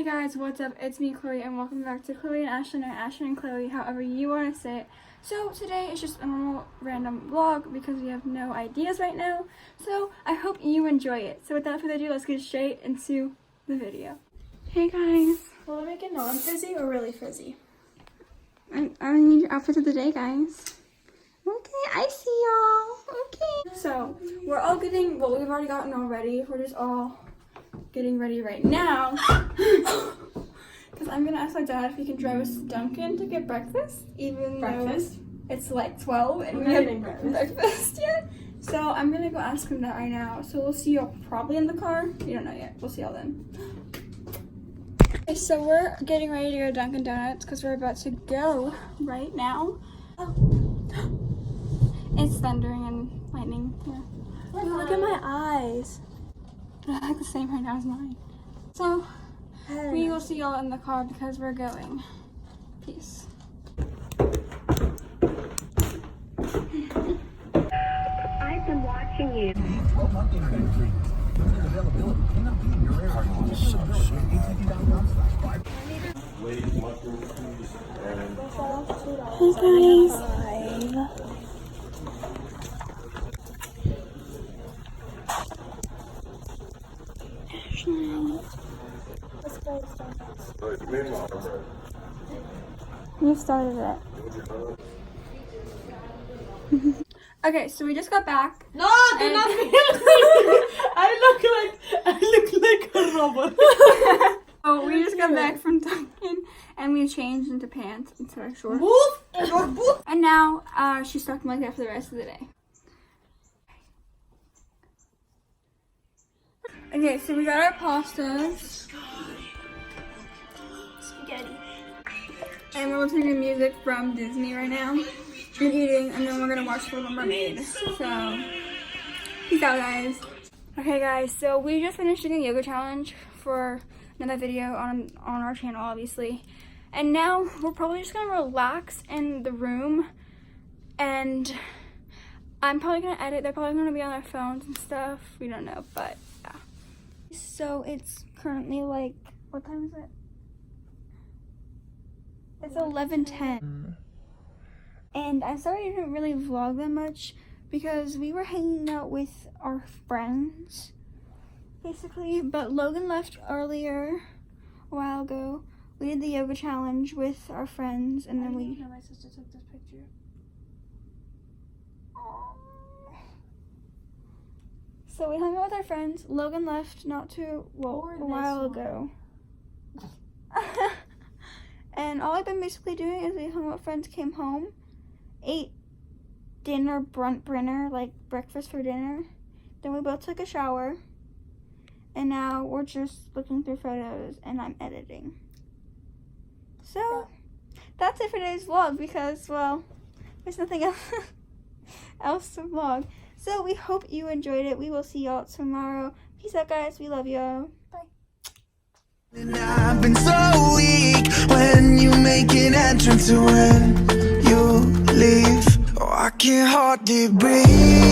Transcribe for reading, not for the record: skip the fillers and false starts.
Hey guys, what's up? It's me, Chloe, and welcome back to Chloe and Ashlyn, or Ashlyn and Chloe, however you want to say it. So today is just a normal random vlog because we have no ideas right now. So I hope you enjoy it. So without further ado, let's get straight into the video. Hey guys. Will I make it non-frizzy or really frizzy? I need your outfit of the day, guys. Okay, I see y'all. Okay. So we're all getting, well, we've already gotten all ready. We're just all getting ready right now. Because I'm going to ask my dad if he can drive us to Dunkin' to get breakfast. Even though it's like 12 and we haven't breakfast yet. So I'm going to go ask him that right now. So we'll see y'all probably in the car. We don't know yet. We'll see y'all then. Okay, so we're getting ready to go to Dunkin' Donuts because we're about to go right now. Oh. It's thundering and lightning. Yeah. Ooh, look at my eyes. They're like the same right now as mine. So we will see y'all in the car because we're going. Peace. I've been watching you. Hey guys. You started it. Okay, so we just got back. No, they're not really. I look like a robot. Oh, we just got back from Dunkin' and we changed into pants instead of shorts. Move! And now she's stuck like that for the rest of the day. Okay, so we got our pastas. Spaghetti. And we're listening to music from Disney right now. And eating, and then we're gonna watch Little Mermaid. So, peace out, guys. Okay, guys, so we just finished doing a yoga challenge for another video on our channel, obviously. And now we're probably just gonna relax in the room. And I'm probably gonna edit. They're probably gonna be on their phones and stuff. We don't know, but yeah. So it's currently like, what time is it? It's 11:10. And I'm sorry I didn't really vlog that much because we were hanging out with our friends, basically. But Logan left earlier, a while ago. We did the yoga challenge with our friends, and then we. My sister took this picture. So we hung out with our friends. Logan left a while ago. And all I've been basically doing is we hung out with friends, came home, ate dinner, like breakfast for dinner. Then we both took a shower. And now we're just looking through photos and I'm editing. So that's it for today's vlog because, well, there's nothing else to vlog. So we hope you enjoyed it. We will see y'all tomorrow. Peace out, guys. We love y'all. Bye. And I've been so weak when you make an entrance, and when you leave, oh, I can't hardly breathe.